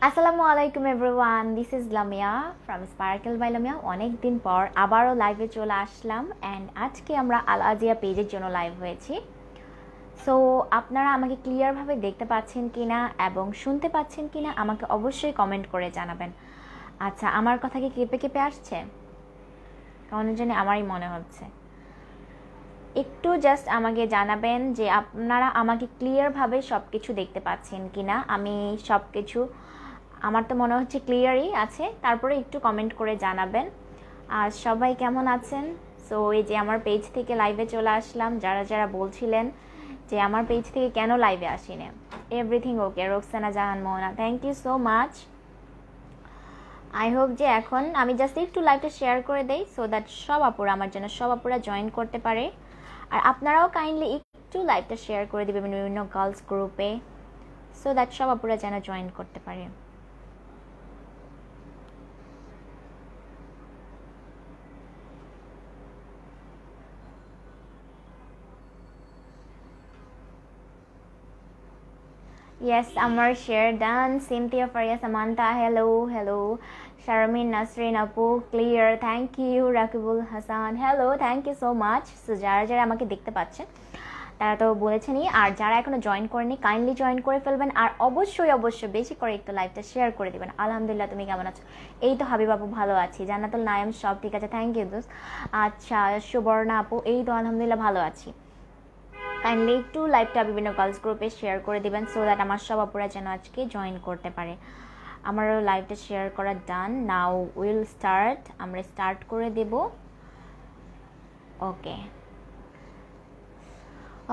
আসসালামু আলাইকুম everyone, this is Lamia from Sparkle by Lamia. অনেক দিন পর আবারও লাইভে চলে আসলাম অ্যান্ড আজকে আমরা আল আজিয়া পেজের জন্য লাইভ হয়েছি। সো আপনারা আমাকে ক্লিয়ারভাবে দেখতে পাচ্ছেন কিনা এবং শুনতে পাচ্ছেন কিনা আমাকে অবশ্যই কমেন্ট করে জানাবেন। আচ্ছা, আমার কথা কি কেঁপে কেঁপে আসছে? কেমন জানি আমারই মনে হচ্ছে। একটু জাস্ট আমাকে জানাবেন যে আপনারা আমাকে ক্লিয়ারভাবে সব কিছু দেখতে পাচ্ছেন কিনা। আমি সব কিছু, আমার তো মনে হচ্ছে ক্লিয়ারই আছে, তারপরে একটু কমেন্ট করে জানাবেন। আর সবাই কেমন আছেন? সো এই যে আমার পেজ থেকে লাইভে চলে আসলাম। যারা যারা বলছিলেন যে আমার পেজ থেকে কেন লাইভে আসিনি, everything okay. Roksana Jahan Mohona, thank you so much. I hope যে এখন আমি জাস্ট একটু লাইভটা শেয়ার করে দেই সো দ্যাট সব আপুরা, আমার জন্য সব আপুরা জয়েন করতে পারে। আর আপনারাও কাইন্ডলি একটু লাইভটা শেয়ার করে দেবেন বিভিন্ন গার্লস গ্রুপে সো দ্যাট সব আপুরা যেন জয়েন করতে পারে। Yes, আমার share done. Sinthia Faria Samanta, hello hello. Sharmin Nasrin আপু, clear, thank you. Rakibul Hasan, hello, thank you so much. So যারা যারা আমাকে দেখতে পাচ্ছেন তারা তো বলেছেনই, আর যারা এখনও জয়েন করেনি কাইন্ডলি জয়েন করে ফেলবেন। আর অবশ্যই অবশ্যই বেশি করে একটু লাইভটা শেয়ার করে দেবেন। আলহামদুলিল্লাহ, তুমি কেমন আছো? এই তো হাবিব আপু, ভালো আছি। জান্নাতুল নায়াম, সব ঠিক আছে, থ্যাংক ইউ দোস্ত। আচ্ছা, সুবর্ণা আপু, এই তো আলহামদুলিল্লাহ ভালো আছি। কাইন্ডলি একটু লাইভটা বিভিন্ন গার্লস গ্রুপে শেয়ার করে দিবেন সো দ্যাট আমার সব আপুরা যেন আজকে জয়েন করতে পারে। আমারও লাইভটা শেয়ার করা ডান। নাও উইল স্টার্ট, আমরা স্টার্ট করে দেব। ওকে,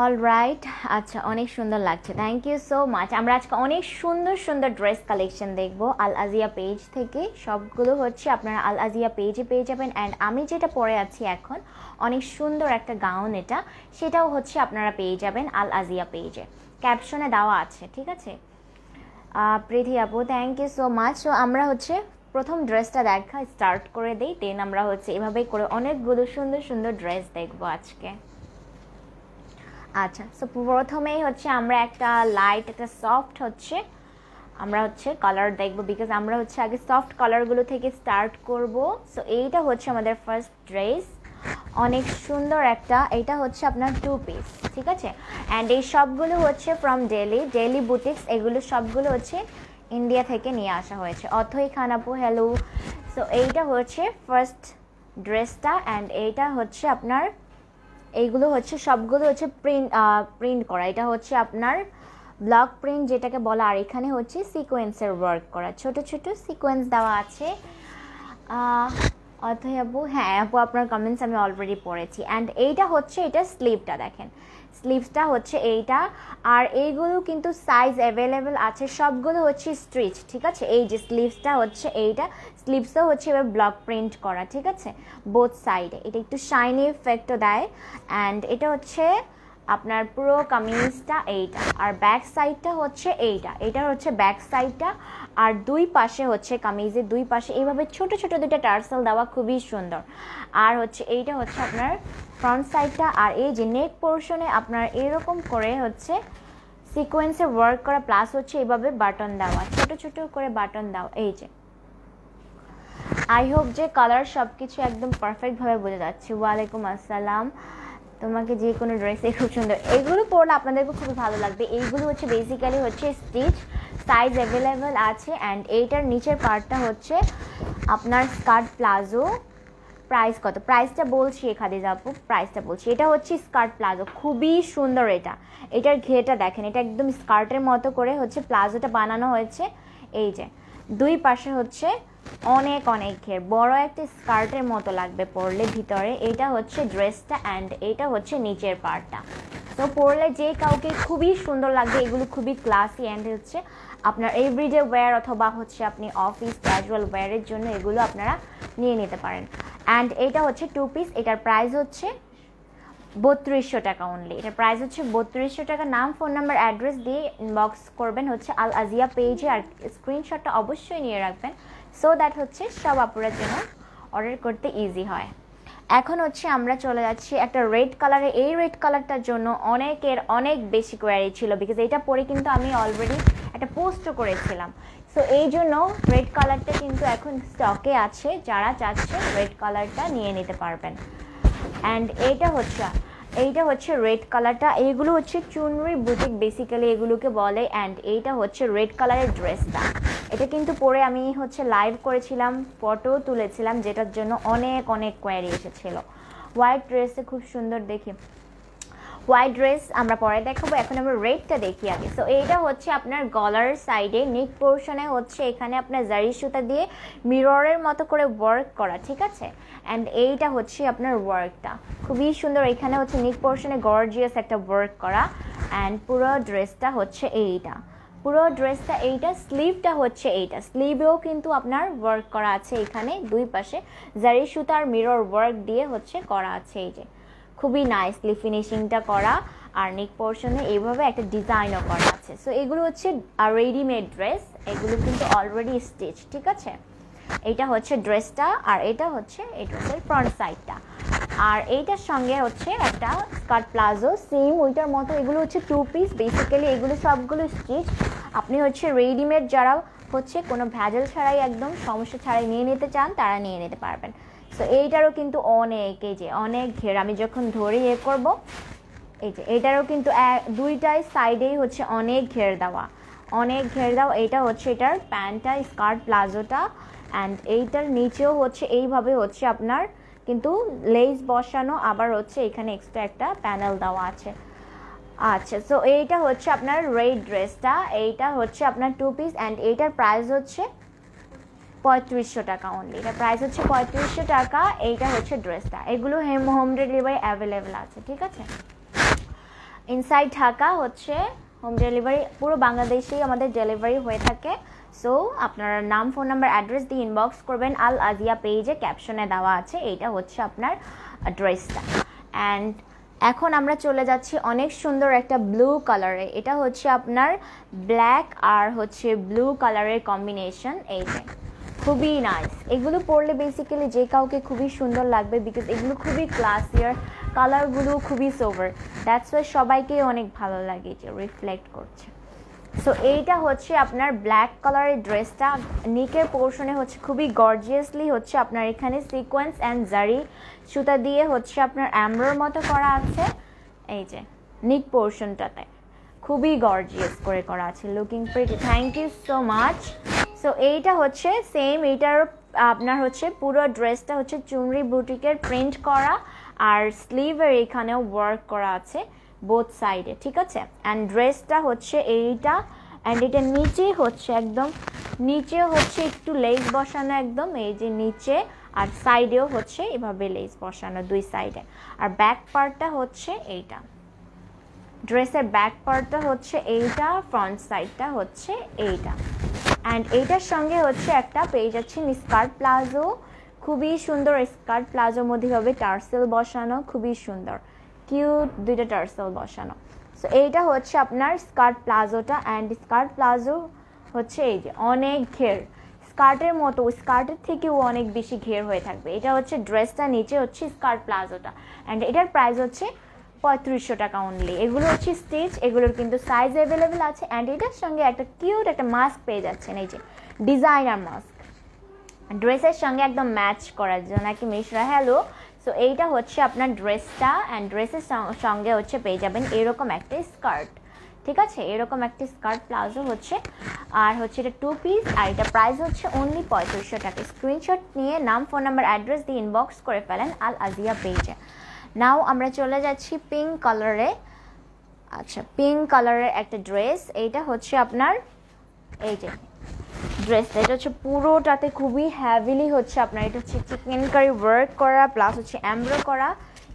অলরাইট। আচ্ছা, অনেক সুন্দর লাগছে, থ্যাংক ইউ সো মাচ। আমরা আজকে অনেক সুন্দর সুন্দর ড্রেস কালেকশন দেখব আল আজিয়া পেজ থেকে। সবগুলো হচ্ছে আপনারা আল আজিয়া পেজে পেয়ে যাবেন। অ্যান্ড আমি যেটা পরে আছি এখন, অনেক সুন্দর একটা গাউন, এটা সেটাও হচ্ছে আপনারা পেয়ে যাবেন আল আজিয়া পেজে, ক্যাপশনে দেওয়া আছে, ঠিক আছে। প্রীতি আপু, thank you so much. So আমরা হচ্ছে প্রথম ড্রেসটা দেখা স্টার্ট করে দিই, দেন আমরা হচ্ছে এভাবেই করে অনেকগুলো সুন্দর সুন্দর ড্রেস দেখবো আজকে। আচ্ছা, সো প্রথমেই হচ্ছে আমরা একটা লাইট, একটা সফট হচ্ছে আমরা হচ্ছে কালার দেখবো, বিকজ আমরা হচ্ছে আগে সফট কালারগুলো থেকে স্টার্ট করব। সো এইটা হচ্ছে আমাদের ফার্স্ট ড্রেস, অনেক সুন্দর একটা। এটা হচ্ছে আপনার 2 পিস, ঠিক আছে। অ্যান্ড এই সবগুলো হচ্ছে ফ্রম ডেলি বুটিক্স। এগুলো সবগুলো হচ্ছে ইন্ডিয়া থেকে নিয়ে আসা হয়েছে। অথই খান আপু, হ্যালো। সো এইটা হচ্ছে ফার্স্ট ড্রেসটা। অ্যান্ড এইটা হচ্ছে আপনার, এইগুলো হচ্ছে সবগুলো হচ্ছে প্রিন্ট করা। এটা হচ্ছে আপনার ব্লক প্রিন্ট যেটাকে বলা। আর এখানে হচ্ছে সিকোয়েন্সের ওয়ার্ক করা, ছোট ছোট সিকোয়েন্স দেওয়া আছে। অথয় আপু, হ্যাঁ আপু, আপনার কমেন্টস আমি অলরেডি পড়েছি। অ্যান্ড এইটা হচ্ছে, এটা স্লিভটা দেখেন, স্লিভসটা হচ্ছে এইটা। আর এইগুলো কিন্তু সাইজ অ্যাভেলেবেল আছে, সবগুলো হচ্ছে স্ট্রিচ, ঠিক আছে। এই যে স্লিভসটা হচ্ছে এইটা, স্লিভসও হচ্ছে এবার ব্লক প্রিন্ট করা, ঠিক আছে, বোথ সাইডে। এটা একটু শাইনি এফেক্টও দেয়। অ্যান্ড এটা হচ্ছে আপনার পুরো কামিজটা এইটা, আর ব্যাক সাইডটা হচ্ছে এইটা, এটা হচ্ছে ব্যাক সাইডটা। আর দুই পাশে হচ্ছে কামিজের দুই পাশে এইভাবে ছোট ছোট দুইটা টার্সেল দেওয়া, খুবই সুন্দর। আর হচ্ছে এইটা হচ্ছে আপনার ফ্রন্ট সাইডটা। আর এই যে নেক পোর্শনে আপনার এরকম করে হচ্ছে সিকোয়েন্সে ওয়ার্ক করা, প্লাস হচ্ছে এইভাবে বাটন দেওয়া, ছোট ছোট করে বাটন দেওয়া। এই যে, আই হোপ যে কালার সব কিছু একদম পারফেক্টভাবে বোঝা যাচ্ছে। ওয়ালাইকুম আসসালাম। তোমাকে যে কোনো ড্রেসে খুব সুন্দর, এগুলো পরলে আপনাদেরকে খুবই ভালো লাগবে। এইগুলো হচ্ছে বেসিক্যালি হচ্ছে স্টিচ, সাইজ অ্যাভেলেবেল আছে। অ্যান্ড এইটার নিচের পার্টটা হচ্ছে আপনার স্কার্ট প্লাজো। প্রাইস কত? প্রাইসটা বলছি খাদিজা আপু, প্রাইসটা বলছি। এটা হচ্ছে স্কার্ট প্লাজো, খুবই সুন্দর। এটার ঘেরটা দেখেন, এটা একদম স্কার্টের মতো করে হচ্ছে প্লাজোটা বানানো হয়েছে। এই যে দুই পাশে হচ্ছে অনেক অনেক ঘের, বড় একটা স্কার্টের মতো লাগবে পরলে ভিতরে। এটা হচ্ছে ড্রেসটা। অ্যান্ড এটা হচ্ছে নিচের পার্টটা। তো পরলে যে কাউকে খুবই সুন্দর লাগবে। এগুলো খুবই ক্লাসি। অ্যান্ড হচ্ছে আপনার এভরিডে ওয়্যার অথবা হচ্ছে আপনি অফিস ক্যাজুয়াল ওয়্যারের জন্য এগুলো আপনারা নিয়ে নিতে পারেন। অ্যান্ড এটা হচ্ছে 2 পিস। এটার প্রাইস হচ্ছে 3200 টাকা অনলি। এটার প্রাইস হচ্ছে 3200 টাকা। নাম, ফোন নাম্বার, অ্যাড্রেস দিয়ে ইনবক্স করবেন হচ্ছে আল আজিয়া পেজে। আর স্ক্রিনশটটা অবশ্যই নিয়ে রাখবেন সো দ্যাট হচ্ছে সব আপুরার জন্য অর্ডার করতে ইজি হয়। এখন হচ্ছে আমরা চলে যাচ্ছি একটা রেড কালারে। এই রেড কালারটার জন্য অনেকের অনেক বেশি কোয়ারি ছিল, বিকজ এটা পরে কিন্তু আমি অলরেডি একটা পোস্টও করেছিলাম। সো এই জন্য রেড কালারটা কিন্তু এখন স্টকে আছে, যারা চাচ্ছে রেড কালারটা নিয়ে নিতে পারবেন। অ্যান্ড এইটা হচ্ছে রেড কালারটা, এইগুলো হচ্ছে চুনরি বুটিক বেসিক্যালি এগুলোকে বলে। অ্যান্ড এইটা হচ্ছে রেড কালারের ড্রেসটা, এটা কিন্তু পরে আমি হচ্ছে লাইভ করেছিলাম, ফটো তুলেছিলাম, যেটার জন্য অনেক অনেক কোয়ারি এসেছিলো। হোয়াইট ড্রেসে খুব সুন্দর দেখি, হোয়াইট ড্রেস আমরা পরে দেখাবো, এখন আমরা রেডটা দেখি আগে। সো এইটা হচ্ছে আপনার গলার সাইডে নেক পোর্শনে হচ্ছে এখানে আপনার জারি সুতা দিয়ে মিররের মতো করে ওয়ার্ক করা, ঠিক আছে। অ্যান্ড এইটা হচ্ছে আপনার ওয়ার্কটা খুবই সুন্দর, এখানে হচ্ছে নেক পোর্শনে গর্জিয়াস একটা ওয়ার্ক করা। অ্যান্ড পুরো ড্রেসটা হচ্ছে এইটা, পুরো ড্রেসটা এইটা। স্লিভটা হচ্ছে এইটা, স্লিভেও কিন্তু আপনার ওয়ার্ক করা আছে, এখানে দুই পাশে জারি সুতার মিরর ওয়ার্ক দিয়ে হচ্ছে করা আছে, এই যে খুবই নাইসলি ফিনিশিংটা করা। আর নেক পোর্শনে এইভাবে একটা ডিজাইনও করা আছে। সো এগুলো হচ্ছে রেডিমেড ড্রেস, এগুলো কিন্তু অলরেডি স্টিচ, ঠিক আছে। এইটা হচ্ছে ড্রেসটা, আর এটা হচ্ছে এই ড্রেসের ফ্রন্ট সাইডটা। আর এইটার সঙ্গে হচ্ছে একটা স্কার্ট প্লাজো সেম ওইটার মতো, এগুলো হচ্ছে 2 পিস বেসিক্যালি, এগুলো সবগুলো স্টিচ। আপনি হচ্ছে রেডিমেড যারা হচ্ছে কোনো ভেজাল ছাড়াই একদম সমস্যা ছাড়াই নিয়ে নিতে চান, তারা নিয়ে নিতে পারবেন। সো এইটারও কিন্তু অনেক, এই যে অনেক ঘের, আমি যখন ধরে করব, এই যে এইটারও কিন্তু দুইটাই সাইডেই হচ্ছে অনেক ঘের দেওয়া, অনেক ঘের দেওয়া। এইটা হচ্ছে এটার প্যান্টটা, স্কার্ট প্লাজোটা। অ্যান্ড এইটার নিচেও হচ্ছে এইভাবে হচ্ছে আপনার কিন্তু লেস বসানো, আবার হচ্ছে এখানে এক্সট্রা একটা প্যানেল দেওয়া আছে। আচ্ছা, সো এইটা হচ্ছে আপনার রেড ড্রেসটা, এইটা হচ্ছে আপনার 2 পিস। অ্যান্ড এইটার প্রাইস হচ্ছে 3500 টাকা অনলি, এটা প্রাইস হচ্ছে 3500 টাকা। এইটা হচ্ছে ড্রেসটা, এগুলো হোম ডেলিভারি অ্যাভেলেবেল আছে, ঠিক আছে। ইনসাইড ঢাকা হচ্ছে হোম ডেলিভারি, পুরো বাংলাদেশেই আমাদের ডেলিভারি হয়ে থাকে। সো আপনারা নাম, ফোন নাম্বার, অ্যাড্রেস দিয়ে ইনবক্স করবেন, আল আজিয়া পেজে ক্যাপশনে দেওয়া আছে। এইটা হচ্ছে আপনার ড্রেসটা। অ্যান্ড এখন আমরা চলে যাচ্ছি অনেক সুন্দর একটা ব্লু কালারে, এটা হচ্ছে আপনার ব্ল্যাক আর হচ্ছে ব্লু কালারের কম্বিনেশন, এই যে খুবই নাইস। এগুলো পরলে বেসিক্যালি যে কাউকে খুবই সুন্দর লাগবে, বিকজ এগুলো খুবই ক্লাসিয়ার, কালারগুলো খুবই সোভার, দ্যাটস ওয়াই সবাইকে অনেক ভালো লাগে, যে রিফ্লেক্ট করছে। সো এইটা হচ্ছে আপনার ব্ল্যাক কালারের ড্রেসটা, নিকের পোর্শনে হচ্ছে খুবই গর্জিয়াসলি হচ্ছে আপনার এখানে সিকোয়েন্স অ্যান্ড জারি সুতা দিয়ে হচ্ছে আপনার অ্যামব্রোর মতো করা আছে, এই যে নিক পোর্শনটাতে খুবই গর্জিয়াস করে করা আছে, looking pretty. Thank you so much. So এইটা হচ্ছে সেম, এইটার আপনার হচ্ছে পুরো ড্রেসটা হচ্ছে চুনরি বুটিকের প্রিন্ট করা, আর স্লিভের এখানেও ওয়ার্ক করা আছে বোথ সাইডে, ঠিক আছে। অ্যান্ড ড্রেসটা হচ্ছে এইটা, অ্যান্ড এটা নিচে হচ্ছে একদম, নিচে হচ্ছে একটু লেস বসানো একদম, এই যে নিচে, আর সাইডেও হচ্ছে এভাবে লেস বসানো দুই সাইডে। আর ব্যাক পার্টটা হচ্ছে এইটা, ড্রেসের ব্যাক পার্টটা হচ্ছে এইটা, ফ্রন্ট সাইডটা হচ্ছে এইটা। অ্যান্ড এইটার সঙ্গে হচ্ছে একটা পেয়ে যাচ্ছেন স্কার্ট প্লাজো, খুবই সুন্দর স্কার্ট প্লাজোর মধ্যে হবে টার্সেল বসানো, খুবই সুন্দর কিউট দুইটা টার্সেল বসানো। সো এইটা হচ্ছে আপনার স্কার্ট প্লাজোটা। অ্যান্ড স্কার্ট প্লাজো হচ্ছে এই যে অনেক ঘের, স্কার্টের মতো, স্কার্টের থেকেও অনেক বেশি ঘের হয়ে থাকবে। এটা হচ্ছে ড্রেসটা, নিচে হচ্ছে স্কার্ট প্লাজোটা। অ্যান্ড এটার প্রাইস হচ্ছে 3500 টাকা অনলি। এগুলো হচ্ছে স্টিচ, এগুলোর কিন্তু সাইজ অ্যাভেলেবেল আছে। অ্যান্ড এটার সঙ্গে একটা কিউট একটা মাস্ক পেয়ে যাচ্ছেন, এই যে ডিজাইনার মাস্ক, ড্রেসের সঙ্গে একদম ম্যাচ করার জন্য। নাকি মিশরা হ্যালো। সো এইটা হচ্ছে আপনার ড্রেসটা, অ্যান্ড ড্রেসের সঙ্গে হচ্ছে পেয়ে যাবেন এরকম একটা স্কার্ট, ঠিক আছে, এরকম একটা স্কার্ট প্লাজো হচ্ছে। আর হচ্ছে এটা 2 পিস, আর এটা প্রাইস হচ্ছে অনলি 3500 টাকা। স্ক্রিনশট নিয়ে নাম, ফোন নাম্বার, অ্যাড্রেস দিয়ে ইনবক্স করে ফেলেন আল আজিয়া পেজে। নাও আমরা চলে যাচ্ছি পিঙ্ক কালারে। আচ্ছা, পিঙ্ক কালারের একটা ড্রেস, এইটা হচ্ছে আপনার এই যে ড্রেসটা, এটা হচ্ছে পুরোটাতে খুবই হ্যাভিলি হচ্ছে আপনার, এটা হচ্ছে চিকেনকারি ওয়ার্ক করা প্লাস হচ্ছে এমব্রো করা,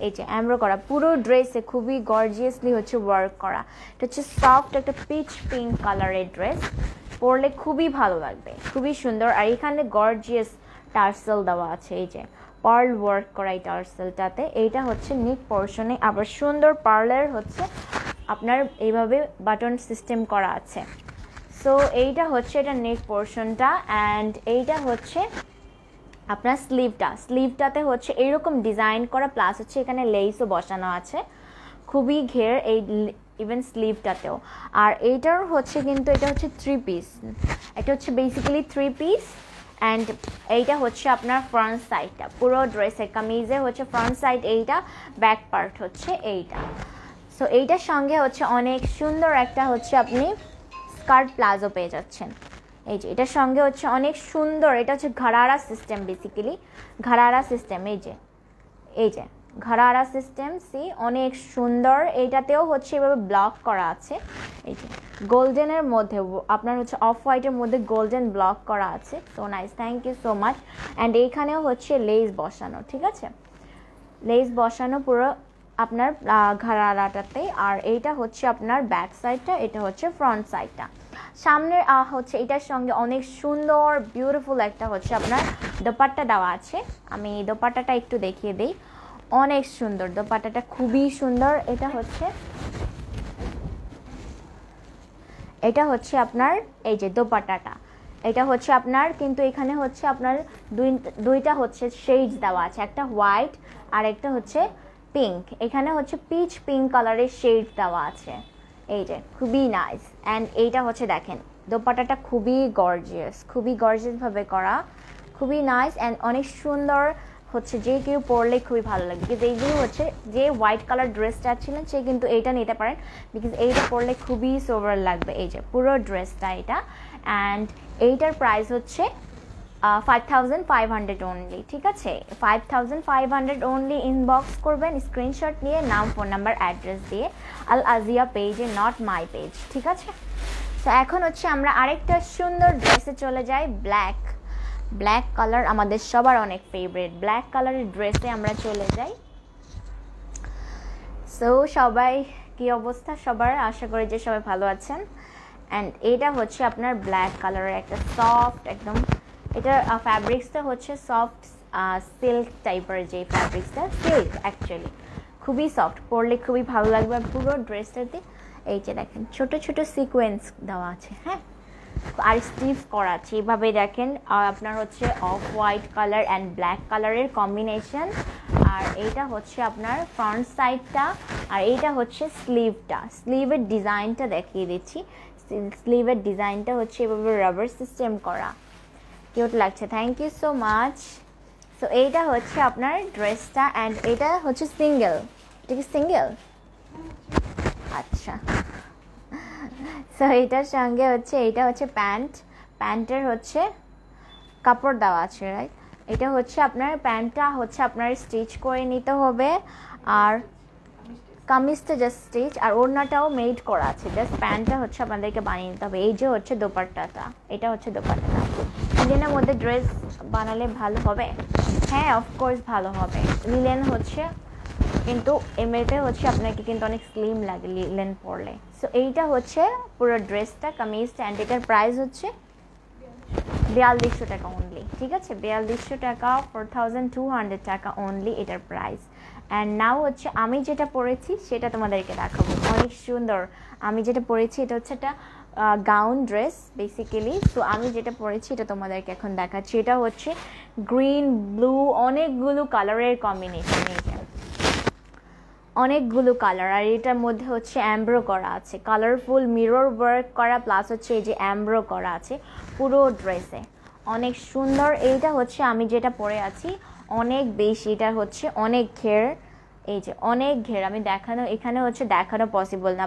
এই যে এমব্রো করা পুরো ড্রেসে খুবই গর্জিয়াসলি হচ্ছে ওয়ার্ক করা। এটা হচ্ছে সফট একটা পিচ পিঙ্ক কালারের ড্রেস, পরলে খুবই ভালো লাগবে, খুবই সুন্দর। আর এখানে গর্জিয়াস টার্সেল দেওয়া আছে, এই যে পার্ল ওয়ার্ক করা এই টার্সেলটাতে। এইটা হচ্ছে নিক পোর্শনে আবার সুন্দর পার্লের হচ্ছে আপনার এইভাবে বাটন সিস্টেম করা আছে। সো এইটা হচ্ছে এটা নেক পোর্শনটা। অ্যান্ড এইটা হচ্ছে আপনার স্লিভটাতে হচ্ছে এইরকম ডিজাইন করা প্লাস হচ্ছে এখানে লেসও বসানো আছে, খুবই ঘের। ইভেন স্লিভটাতেও। আর এইটার হচ্ছে কিন্তু এটা হচ্ছে 3 পিস, এটা হচ্ছে বেসিক্যালি 3 পিস। অ্যান্ড এইটা হচ্ছে আপনার ফ্রন্ট সাইডটা, পুরো ড্রেসের কামিজে হচ্ছে ফ্রন্ট সাইড এইটা, ব্যাক পার্ট হচ্ছে এইটা। সো এইটার সঙ্গে হচ্ছে অনেক সুন্দর একটা হচ্ছে আপনি স্কার্ট প্লাজো পেয়ে যাচ্ছেন। এই যে এটার সঙ্গে হচ্ছে অনেক সুন্দর, এটা হচ্ছে ঘরারা সিস্টেম, বেসিক্যালি ঘরারা সিস্টেম। এই যে ঘরারা সিস্টেম, সি অনেক সুন্দর। এইটাতেও হচ্ছে এভাবে ব্লক করা আছে, এই যে গোল্ডেনের মধ্যে আপনার হচ্ছে অফ হোয়াইটের মধ্যে গোল্ডেন ব্লক করা আছে। So nice, thank you so much. And এইখানেও হচ্ছে লেস বসানো, ঠিক আছে, লেস বসানো পুরো আপনার ঘরারাটাতে। আর এইটা হচ্ছে আপনার ব্যাক সাইডটা, এটা হচ্ছে ফ্রন্ট সাইডটা। সামনের হচ্ছে এটার সঙ্গে অনেক সুন্দর বিউটিফুল একটা হচ্ছে আপনার দোপাট্টা দেওয়া আছে। আমি দোপাট্টাটা একটু দেখিয়ে দিই, অনেক সুন্দর দোপাট্টাটা, খুবই সুন্দর। এটা হচ্ছে আপনার এই যে দোপাট্টাটা, এটা হচ্ছে আপনার কিন্তু এখানে হচ্ছে আপনার দুইটা হচ্ছে শেডস দেওয়া আছে, একটা হোয়াইট আর একটা হচ্ছে পিঙ্ক। এখানে হচ্ছে পিচ পিঙ্ক কালারের শেড দেওয়া আছে, এই যে খুবই নাইস। অ্যান্ড এইটা হচ্ছে দেখেন দোপাট্টাটা খুবই গর্জিয়াসভাবে করা, খুবই নাইস অ্যান্ড অনেক সুন্দর হচ্ছে। যে কেউ পরলে খুবই ভালো লাগবে, কিন্তু এইগুলো হচ্ছে যে হোয়াইট কালার ড্রেসটা ছিলেন সে কিন্তু এইটা নিতে পারেন, বিকজ এইটা পরলে খুবই সোবার লাগবে। এই যে পুরো ড্রেসটা এটা। অ্যান্ড এইটার প্রাইস হচ্ছে 5500 অনলি, ঠিক আছে, 5500 অনলি। ইনবক্স করবেন স্ক্রিনশট নিয়ে, নাম, ফোন নাম্বার, অ্যাড্রেস দিয়ে, আল আজিয়া পেজে, নট মাই পেজ, ঠিক আছে। তো এখন হচ্ছে আমরা আরেকটা সুন্দর ড্রেসে চলে যাই, ব্ল্যাক কালার আমাদের সবার অনেক ফেভারিট, ব্ল্যাক কালারের ড্রেসে আমরা চলে যাই। সো সবাই কি অবস্থা সবার, আশা করি যে সবাই ভালো আছেন। অ্যান্ড এটা হচ্ছে আপনার ব্ল্যাক কালারের একটা সফট একদম, এটার ফ্যাব্রিক্সটা হচ্ছে সফট সিল্ক টাইপের, যে ফ্যাব্রিক্সটা সিল্ক অ্যাকচুয়ালি খুবই সফট, পরলে খুবই ভালো লাগবে। আর পুরো ড্রেসটাতে এই যে দেখেন ছোট ছোট সিকোয়েন্স দেওয়া আছে, হ্যাঁ, আর স্টিফ করা আছে এভাবে দেখেন। আর আপনার হচ্ছে off white colour and black কালারের কম্বিনেশন। আর এইটা হচ্ছে আপনার ফ্রন্ট সাইডটা, আর এইটা হচ্ছে স্লিভের ডিজাইনটা দেখিয়ে দিচ্ছি। স্লিভের ডিজাইনটা হচ্ছে এভাবে রাবার সিস্টেম করা, কিউট লাগছে, thank you so much. So এইটা হচ্ছে আপনার ড্রেসটা। অ্যান্ড এটা হচ্ছে সিঙ্গেল, এটা কি সিঙ্গেল? আচ্ছা। সো এটার সঙ্গে হচ্ছে এইটা হচ্ছে প্যান্টের হচ্ছে কাপড় দেওয়া আছে, রাইট। এটা হচ্ছে আপনার প্যান্টটা হচ্ছে আপনার স্টিচ করে নিতে হবে, আর কামিজটা জাস্ট স্টিচ, আর ওড়নাটাও মেড করা আছে, জাস্ট প্যান্টটা হচ্ছে আপনাদেরকে বানিয়ে নিতে হবে। এই যে হচ্ছে দোপাট্টাটা, এটা হচ্ছে দোপাট্টাটা। লিলেনের মধ্যে ড্রেস বানালে ভালো হবে, হ্যাঁ অফকোর্স ভালো হবে। লিলেন হচ্ছে কিন্তু এমনিতে হচ্ছে আপনাকে কিন্তু অনেক স্লিম লাগে লিলেন পরলে। সো এইটা হচ্ছে পুরো ড্রেসটা, কামিজটা। অ্যান্ড এটার প্রাইস হচ্ছে 4200 টাকা অনলি, ঠিক আছে, 4200 টাকা, 4200 টাকা অনলি এটার প্রাইস। অ্যান্ড নাও হচ্ছে আমি যেটা পরেছি সেটা তোমাদেরকে দেখাবো, অনেক সুন্দর। আমি যেটা পরেছি এটা হচ্ছে একটা গাউন ড্রেস বেসিক্যালি। সো আমি যেটা পরেছি এটা তোমাদেরকে এখন দেখাচ্ছি। এটা হচ্ছে গ্রিন ব্লু অনেকগুলো কালারের কম্বিনেশন, অনেকগুলো কালার। আর এটার মধ্যে হচ্ছে অ্যাম্ব্রো করা আছে, কালারফুল মিরর ওয়ার্ক করা, প্লাস হচ্ছে এই যে অ্যাম্ব্রো করা আছে পুরো ড্রেসে, অনেক সুন্দর। এইটা হচ্ছে আমি যেটা পরে আছি অনেক বেশি, এটা হচ্ছে অনেক ঘের, এই যে অনেক ঘের। আমি এখানে হচ্ছে দেখানো পসিবল না,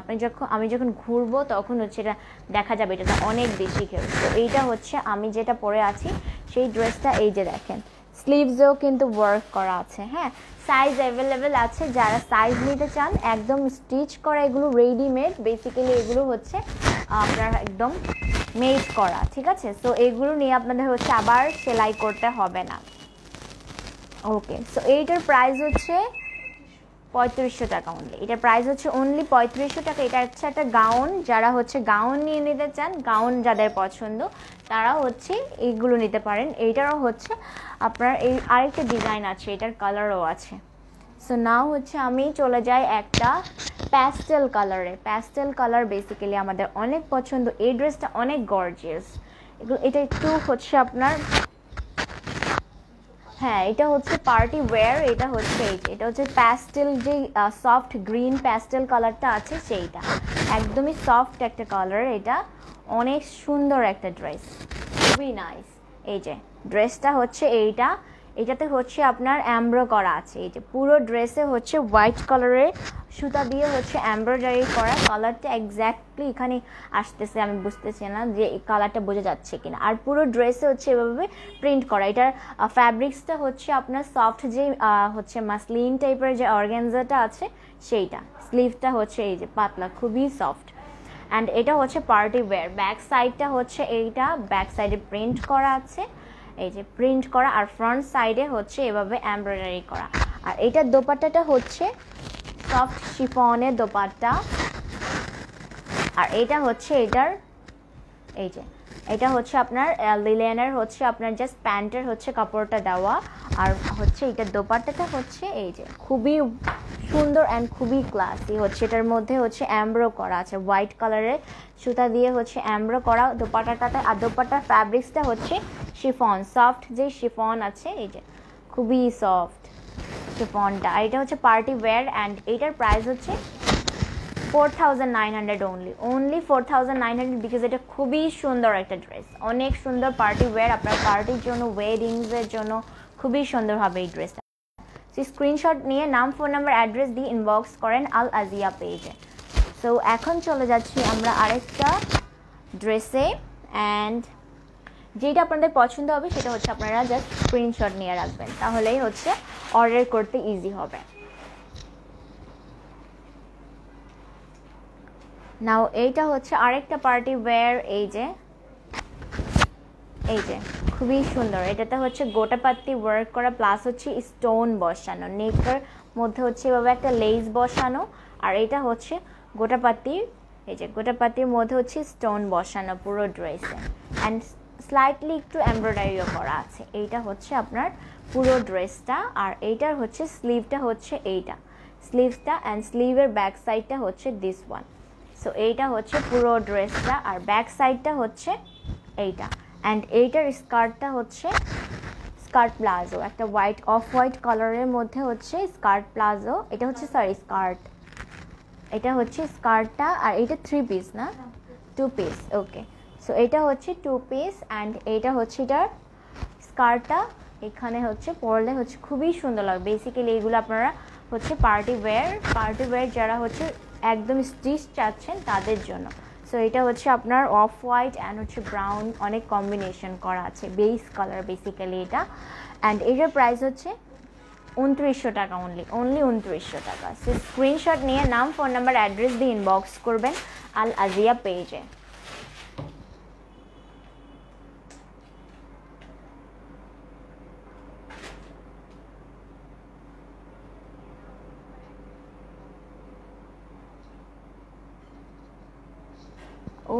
আমি যখন ঘুরবো তখন হচ্ছে এটা দেখা যাবে, এটা অনেক বেশি ঘের। তো এইটা হচ্ছে আমি যেটা পরে আছি সেই ড্রেসটা। এই যে দেখেন স্লিভসেও কিন্তু ওয়ার্ক করা আছে, হ্যাঁ, সাইজ অ্যাভেলেবেল আছে। যারা সাইজ নিতে চান একদম স্টিচ করা, এগুলো রেডিমেড বেসিক্যালি, এগুলো হচ্ছে আপনার একদম মেড করা, ঠিক আছে। সো এগুলো নিয়ে আপনাদের হচ্ছে আবার সেলাই করতে হবে না। ওকে, সো এইটার প্রাইস হচ্ছে 3500 টাকা অনলি, এটার প্রাইস হচ্ছে অনলি 3500 টাকা। এটা হচ্ছে একটা গাউন, যারা হচ্ছে গাউন নিয়ে নিতে চান, গাউন যাদের পছন্দ তারা হচ্ছে এইগুলো নিতে পারেন। এইটারও হচ্ছে আপনার এই আরেকটা ডিজাইন আছে, এটার কালারও আছে। সো নাও হচ্ছে আমি চলে যাই একটা প্যাস্টেল কালার বেসিক্যালি আমাদের অনেক পছন্দ। এই ড্রেসটা অনেক গর্জিয়াস, এটা একটু হচ্ছে আপনার, হ্যাঁ, এটা হচ্ছে পার্টি ওয়্যার। এটা হচ্ছে এটা হচ্ছে প্যাস্টেল, যে সফট গ্রিন প্যাস্টেল কালারটা আছে সেইটা, একদমই সফট একটা কালার। এটা অনেক সুন্দর একটা ড্রেস, খুবই নাইস। এই যে ড্রেসটা হচ্ছে এইটা, এটাতে হচ্ছে আপনার এমব্রো করা আছে। এই যে পুরো ড্রেসে হচ্ছে হোয়াইট কালারের সুতা দিয়ে হচ্ছে এমব্রয়ডারি করা। কালারটা এক্স্যাক্টলি এখানে আসতেছে, আমি বুঝতেছি না যে এই কালারটা বোঝা যাচ্ছে কিনা। আর পুরো ড্রেসে হচ্ছে এভাবে প্রিন্ট করা। এটার ফ্যাব্রিক্সটা হচ্ছে আপনার সফট, যে হচ্ছে মাসলিন টাইপের যে অর্গানজাটা আছে সেইটা। স্লিভটা হচ্ছে এই যে পাতলা, খুবই সফট। অ্যান্ড এটা হচ্ছে পার্টি ওয়্যার। ব্যাক সাইডটা হচ্ছে এইটা, ব্যাক সাইডে প্রিন্ট করা আছে, এই যে প্রিন্ট করা। আর ফ্রন্ট সাইডে হচ্ছে এভাবে এমব্রয়ডারি করা। আর এটার দোপাট্টাটা হচ্ছে সফট শিফনের দোপাট্টা। আর এটা হচ্ছে এটার, এই যে এটা হচ্ছে আপনার লিলেনের হচ্ছে আপনার জাস্ট প্যান্টের হচ্ছে কাপড়টা দেওয়া। আর হচ্ছে এটার দোপাট্টাটা হচ্ছে এই যে খুবই সুন্দর অ্যান্ড খুবই ক্লাসি। হচ্ছে এটার মধ্যে হচ্ছে এমব্রো করা আছে, হোয়াইট কালারের সুতা দিয়ে হচ্ছে এমব্রো করা দোপাট্টাটাতে। আর দোপাট্টার ফ্যাব্রিক্সটা হচ্ছে শিফন, সফট যে শিফন আছে, এই যে খুবই সফট শিফনটা। আর এটা হচ্ছে পার্টি ওয়্যার অ্যান্ড এটার প্রাইস হচ্ছে 4900 only 4900, বিকজ এটা খুবই সুন্দর একটা ড্রেস, অনেক সুন্দর পার্টি ওয়্যার। আপনার পার্টির জন্য, ওয়েডিংসের জন্য খুবই সুন্দর হবে এই ড্রেসটা। সো স্ক্রিনশট নিয়ে নাম, ফোন নাম্বার, অ্যাড্রেস দিয়ে ইনবক্স করেন আল আজিয়া পেজে। সো এখন চলে যাচ্ছি আমরা আরেকটা ড্রেসে, অ্যান্ড যেটা আপনাদের পছন্দ হবে সেটা হচ্ছে আপনারা জাস্ট স্ক্রিনশট নিয়ে রাখবেন, তাহলেই হচ্ছে অর্ডার করতে ইজি হবে। নাও এইটা হচ্ছে আরেকটা পার্টি ওয়্যার। এই যে খুবই সুন্দর। এটাতে হচ্ছে গোটাপাত্তি ওয়ার্ক করা, প্লাস হচ্ছে স্টোন বসানো, নেকের মধ্যে হচ্ছে এভাবে একটা লেস বসানো। আর এটা হচ্ছে গোটাপাত্তির, এই যে গোটাপাত্তির মধ্যে হচ্ছে স্টোন বসানো পুরো ড্রেসে, অ্যান্ড স্লাইটলি একটু এমব্রয়ডারিও করা আছে। এইটা হচ্ছে আপনার পুরো ড্রেসটা। আর এইটার হচ্ছে স্লিভটা হচ্ছে এইটা, স্লিভসটা অ্যান্ড স্লিভের ব্যাক সাইডটা হচ্ছে দিস ওয়ান। সো এইটা হচ্ছে পুরো ড্রেসটা। আর ব্যাক সাইডটা হচ্ছে এইটা, অ্যান্ড এইটার স্কার্টটা হচ্ছে স্কার্ট প্লাজো, একটা হোয়াইট অফ হোয়াইট কালারের মধ্যে হচ্ছে স্কার্ট প্লাজো। এটা হচ্ছে স্কার্ট, এটা হচ্ছে স্কার্টটা। আর এটা 3 পিস না 2 পিস, ওকে। সো এটা হচ্ছে 2 পিস অ্যান্ড এইটা হচ্ছে এটার স্কার্টটা। এখানে হচ্ছে পরলে হচ্ছে খুবই সুন্দর লাগবে। বেসিক্যালি এগুলো আপনারা হচ্ছে পার্টি ওয়্যার যারা হচ্ছে একদম স্টিচ চাচ্ছেন তাদের জন্য। সো এটা হচ্ছে আপনার অফ হোয়াইট অ্যান্ড হচ্ছে ব্রাউন, অনেক কম্বিনেশন করা আছে, বেস কালার বেসিক্যালি এটা। অ্যান্ড এটার প্রাইস হচ্ছে 2900 টাকা, অনলি 2900 টাকা। সো স্ক্রিনশট নিয়ে নাম, ফোন নাম্বার, অ্যাড্রেস দিয়ে ইনবক্স করবেন আল আজিয়া পেজে।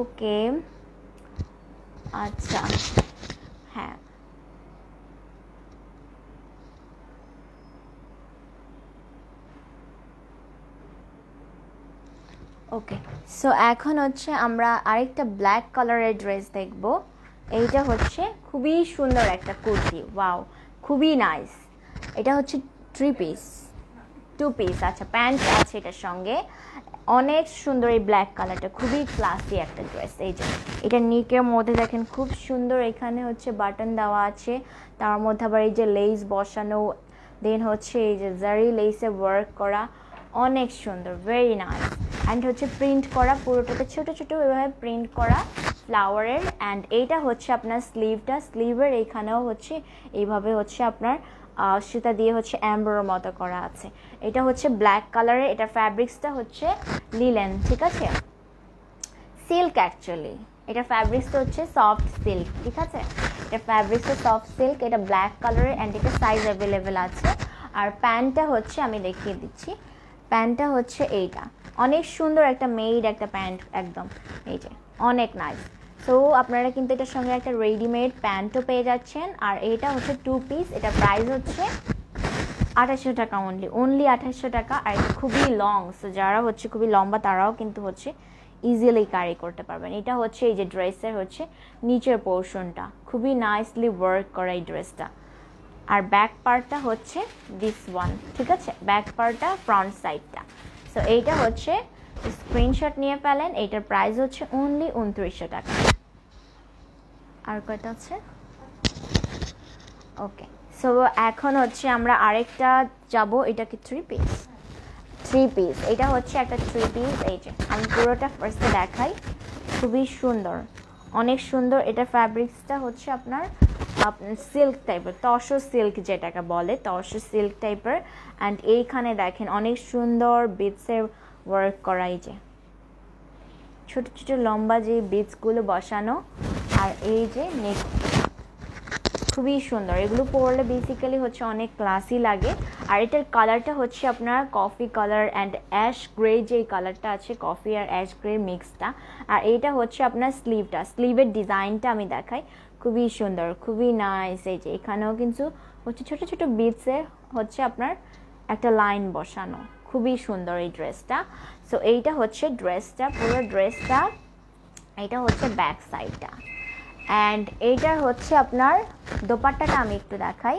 ওকে, আচ্ছা, হ্যাঁ ওকে। সো এখন হচ্ছে আমরা আরেকটা ব্ল্যাক কালারের ড্রেস দেখব। এইটা হচ্ছে খুবই সুন্দর একটা কুর্তি, ওয়াও, খুবই নাইস। এটা হচ্ছে 3 পিস 2 পিস, আচ্ছা প্যান্ট আছে এটার সঙ্গে। অনেক সুন্দর এই ব্ল্যাক কালারটা, খুবই ক্লাসি একটা ড্রেস। এই যে এটা নিকের মধ্যে দেখেন খুব সুন্দর, এখানে হচ্ছে বাটন দেওয়া আছে, তার মধ্যে আবার এই যে লেস বসানো, দেন হচ্ছে এই যে জারি লেসে ওয়ার্ক করা, অনেক সুন্দর, ভেরি নাইস। অ্যান্ড হচ্ছে প্রিন্ট করা পুরোটাতে ছোটো ছোটো এভাবে প্রিন্ট করা ফ্লাওয়ারের। অ্যান্ড এইটা হচ্ছে আপনার স্লিভটা, স্লিভের এইখানেও হচ্ছে এইভাবে হচ্ছে আপনার সুতা দিয়ে হচ্ছে এমব্রয়ডারির মতো করা আছে। এটা হচ্ছে ব্ল্যাক কালারের, এটা ফ্যাব্রিক্সটা হচ্ছে লিলেন, ঠিক আছে, সিল্ক অ্যাকচুয়ালি। এটা ফ্যাব্রিক্সটা হচ্ছে সফট সিল্ক, ঠিক আছে, এটা ফ্যাব্রিক্সটা সফট সিল্ক। এটা ব্ল্যাক কালারের অ্যান্ড এটা সাইজ অ্যাভেলেবেল আছে। আর প্যান্টটা হচ্ছে আমি দেখিয়ে দিচ্ছি, প্যান্টটা হচ্ছে এইটা, অনেক সুন্দর একটা মেড একটা প্যান্ট, একদম এই যে অনেক নাইস। সো আপনারা কিন্তু এটার সঙ্গে একটা রেডিমেড প্যান্টও পেয়ে যাচ্ছেন। আর এটা হচ্ছে 2 পিস, এটা প্রাইস হচ্ছে 2800 টাকা, অনলি 2800 টাকা। আর এটা খুবই লং, সো যারা হচ্ছে খুবই লম্বা তারাও কিন্তু হচ্ছে ইজিলি ক্যারি করতে পারবেন। এটা হচ্ছে এই যে ড্রেসের হচ্ছে নিচের পোর্শনটা, খুবই নাইসলি ওয়ার্ক করা এই ড্রেসটা, আর ব্যাক পার্টটা হচ্ছে দিস ওয়ান, ঠিক আছে, ব্যাক পার্টটা ফ্রন্ট সাইডটা। সো এইটা হচ্ছে স্ক্রিনশট নিয়ে ফেলেন, এইটার প্রাইস হচ্ছে অনলি 2900 টাকা। আর কয়টা আছে? ওকে, সো এখন হচ্ছে আমরা আরেকটা যাব, এটা কি 3 পিস? 3 পিস, এটা হচ্ছে একটা 3 পিস। এই যে আমি পুরোটা ফার্স্টে দেখাই, খুবই সুন্দর, অনেক সুন্দর। এটা ফ্যাব্রিক্সটা হচ্ছে আপনার সিল্ক টাইপের, তসর সিল্ক যেটাকে বলে, তসর সিল্ক টাইপের। অ্যান্ড এইখানে দেখেন অনেক সুন্দর বিটসের ওয়ার্ক করা, এই যে ছোট ছোট লম্বা যে বিটসগুলো বসানো। আর এই যে নেক, খুবই সুন্দর। এগুলো পরলে বেসিক্যালি হচ্ছে অনেক ক্লাসি লাগে। আর এটার কালারটা হচ্ছে আপনার coffee colour and ash grey, যে কালারটা আছে কফি আর অ্যাশ গ্রে মিক্সটা। আর এইটা হচ্ছে আপনার স্লিভটা, স্লিভের ডিজাইনটা আমি দেখাই, খুবই সুন্দর, খুবই নাইস। এই যে এখানেও কিন্তু হচ্ছে ছোট ছোট বিটসে হচ্ছে আপনার একটা লাইন বসানো, খুবই সুন্দর এই ড্রেসটা। সো এইটা হচ্ছে ড্রেসটা, পুরো ড্রেসটা। এইটা হচ্ছে ব্যাক সাইডটা। অ্যান্ড এইটার হচ্ছে আপনার দোপাট্টাটা আমি একটু দেখাই।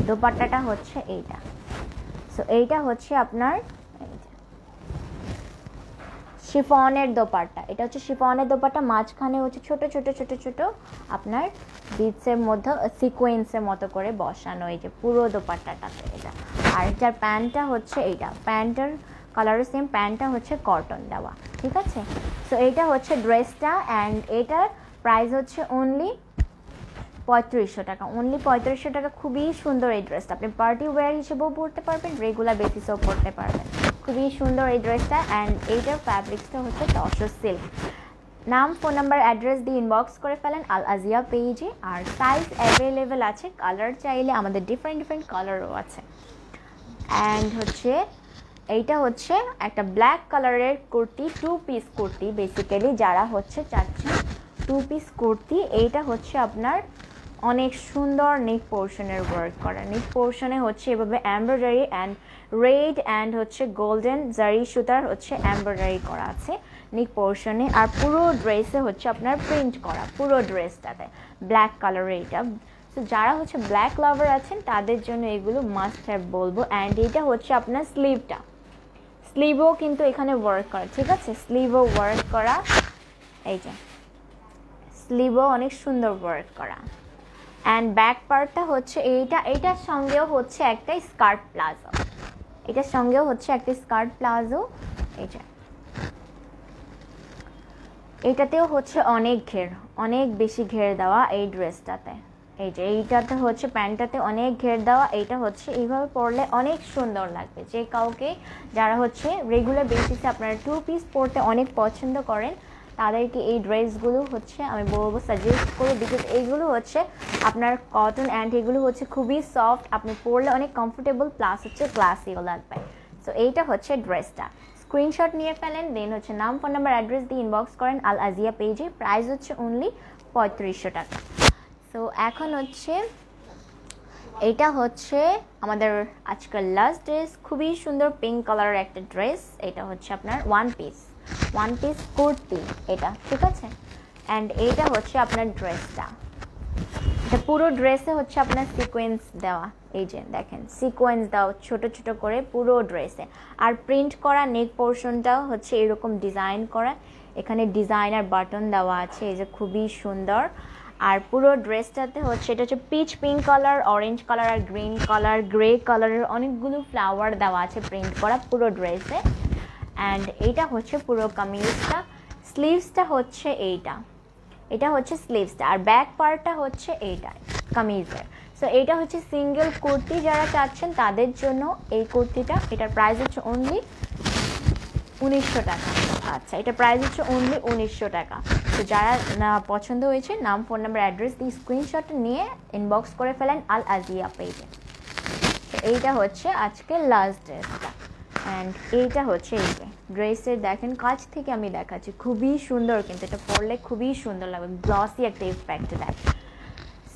দোপাট্টাটা হচ্ছে এইটা। সো এইটা হচ্ছে আপনার শিফনের দোপাট্টা, এটা হচ্ছে শিফনের দোপাট্টা, মাঝখানে হচ্ছে ছোট ছোট ছোট ছোট আপনার বিটসের মধ্যে সিকোয়েন্সের মতো করে বসানো, এই যে পুরো দোপাট্টাটাতে এটা। আর এটার প্যান্টটা হচ্ছে এইটা, প্যান্টের কালারও সেম, প্যান্টটা হচ্ছে কটন দেওয়া, ঠিক আছে। সো এইটা হচ্ছে ড্রেসটা। অ্যান্ড এটার প্রাইস হচ্ছে অনলি 3500 টাকা, অনলি 3500 টাকা। খুবই সুন্দর এই ড্রেসটা, আপনি পার্টি ওয়্যার হিসেবেও পরতে পারবেন, রেগুলার বেসিসেও পরতে পারবেন, খুবই সুন্দর এই ড্রেসটা। অ্যান্ড এইটার ফ্যাব্রিক্সটা হচ্ছে তসর সিল্ক। নাম, ফোন নাম্বার, অ্যাড্রেস দিয়ে ইনবক্স করে ফেলেন আল আজিয়া পেজে। আর সাইজ অ্যাভেলেবেল আছে, কালার চাইলে আমাদের ডিফারেন্ট ডিফারেন্ট কালারও আছে। অ্যান্ড হচ্ছে এইটা হচ্ছে একটা ব্ল্যাক কালারের কুর্তি, 2 পিস কুর্তি বেসিক্যালি, যারা হচ্ছে চাচ্ছেন 2 পিস কুর্তি। এইটা হচ্ছে আপনার অনেক সুন্দর নেক পোর্শনের ওয়ার্ক করা, নেক পোর্শনে হচ্ছে এভাবে এমব্রয়ডারি অ্যান্ড রেড অ্যান্ড হচ্ছে গোল্ডেন জারি সুতার হচ্ছে এমব্রয়ডারি করা আছে নেক পোর্শনে। আর পুরো ড্রেসে হচ্ছে আপনার প্রিন্ট করা, পুরো ড্রেসটাতে ব্ল্যাক কালারের এটা। সো যারা হচ্ছে ব্ল্যাক লাভার আছেন তাদের জন্য এগুলো মাস্ট হ্যাভ বলবো। অ্যান্ড এটা হচ্ছে আপনার স্লিভটা, স্লিভও কিন্তু এখানে ওয়ার্ক করা, ঠিক আছে, স্লিভও ওয়ার্ক করা, এই যে স্লিভও অনেক সুন্দর ওয়ার্ক করা। অ্যান্ড ব্যাক পার্টটা হচ্ছে এইটা, এইটার সঙ্গেও হচ্ছে একটা স্কার্ট প্লাজো, এটার সঙ্গেও হচ্ছে একটা স্কার্ট প্লাজো। এই যে এইটাতেও হচ্ছে অনেক ঘের, অনেক বেশি ঘের দেওয়া এই ড্রেসটাতে। এই যে এইটাতে হচ্ছে প্যান্টটাতে অনেক ঘের দেওয়া। এইটা হচ্ছে এইভাবে পরলে অনেক সুন্দর লাগবে, যে কাউকে যারা হচ্ছে রেগুলার বেসিসে আপনারা 2 পিস পরতে অনেক পছন্দ করেন তাদেরকে এই ড্রেসগুলো হচ্ছে আমি বলবো সাজেস্ট করবো। বিকজ এইগুলো হচ্ছে আপনার কটন অ্যান্ড এগুলো হচ্ছে খুবই সফট, আপনি পরলে অনেক কমফোর্টেবল প্লাস হচ্ছে ক্লাসিও লাগবে। সো এইটা হচ্ছে ড্রেসটা, স্ক্রিনশট নিয়ে ফেলেন, দেন হচ্ছে নাম, ফোন নাম্বার, অ্যাড্রেস দিয়ে ইনবক্স করেন আল আজিয়া পেজে। প্রাইস হচ্ছে অনলি 3500 টাকা। সো এখন হচ্ছে এটা হচ্ছে আমাদের আজকাল লাস্ট ড্রেস, খুবই সুন্দর পিঙ্ক কালারের একটা ড্রেস। এটা হচ্ছে আপনার ওয়ান পিস কুর্তি এটা, ঠিক আছে। অ্যান্ড এইটা হচ্ছে আপনার ড্রেসটা, এটা পুরো ড্রেসে হচ্ছে আপনার সিকোয়েন্স দেওয়া, এই যে দেখেন সিকোয়েন্স দেওয়া ছোট ছোট করে পুরো ড্রেসে। আর প্রিন্ট করা নেক পোর্শনটাও হচ্ছে এরকম ডিজাইন করা, এখানে ডিজাইনার বাটন দেওয়া আছে, এই যে খুবই সুন্দর। আর পুরো ড্রেসটাতে হচ্ছে এটা হচ্ছে peach pink colour, orange colour আর গ্রিন কালার, গ্রে কালারের অনেকগুলো ফ্লাওয়ার দেওয়া আছে প্রিন্ট করা পুরো ড্রেসে। অ্যান্ড এইটা হচ্ছে পুরো কামিজটা, স্লিভসটা হচ্ছে এইটা, এটা হচ্ছে স্লিভসটা। আর ব্যাক পার্টটা হচ্ছে এইটা কামিজের। সো এইটা হচ্ছে সিঙ্গেল কুর্তি, যারা চাচ্ছেন তাদের জন্য এই কুর্তিটা, এটার প্রাইস হচ্ছে অনলি 1900 টাকা। আচ্ছা, এটা প্রাইস হচ্ছে অনলি 1900 টাকা। তো যারা পছন্দ হয়েছে নাম, ফোন নাম্বার, অ্যাড্রেস দিয়ে স্ক্রিনশট নিয়ে ইনবক্স করে ফেলেন আল আজিয়া পেজে। তো এইটা হচ্ছে আজকে লাস্ট ড্রেসটা। অ্যান্ড এইটা হচ্ছে এই যে ড্রেসের দেখেন কাছ থেকে আমি দেখাচ্ছি, খুবই সুন্দর, কিন্তু এটা পরলে খুবই সুন্দর লাগবে, গ্লসি একটা ইফেক্ট দেয়।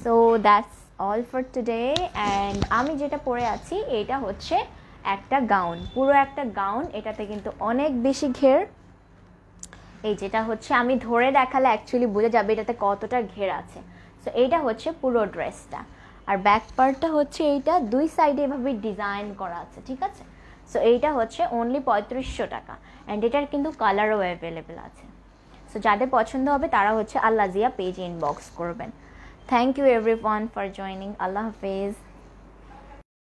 So that's all for today. And আমি যেটা পরে আছি এটা হচ্ছে একটা গাউন, পুরো একটা গাউন, এটাতে কিন্তু অনেক বেশি ঘের, এই যেটা হচ্ছে আমি ধরে দেখালে অ্যাকচুয়ালি বোঝা যাবে এটাতে কতটা ঘের আছে। সো এইটা হচ্ছে পুরো ড্রেসটা, আর ব্যাক পার্টটা হচ্ছে এইটা দুই সাইডে এভাবে ডিজাইন করা আছে, ঠিক আছে। সো এইটা হচ্ছে অনলি 3500 টাকা, অ্যান্ড এটার কিন্তু কালারও অ্যাভেলেবেল আছে। সো যাদের পছন্দ হবে তারা হচ্ছে আল লাজিয়া পেজে ইনবক্স করবেন। Thank you everyone for joining. আল্লাহ হাফেজ।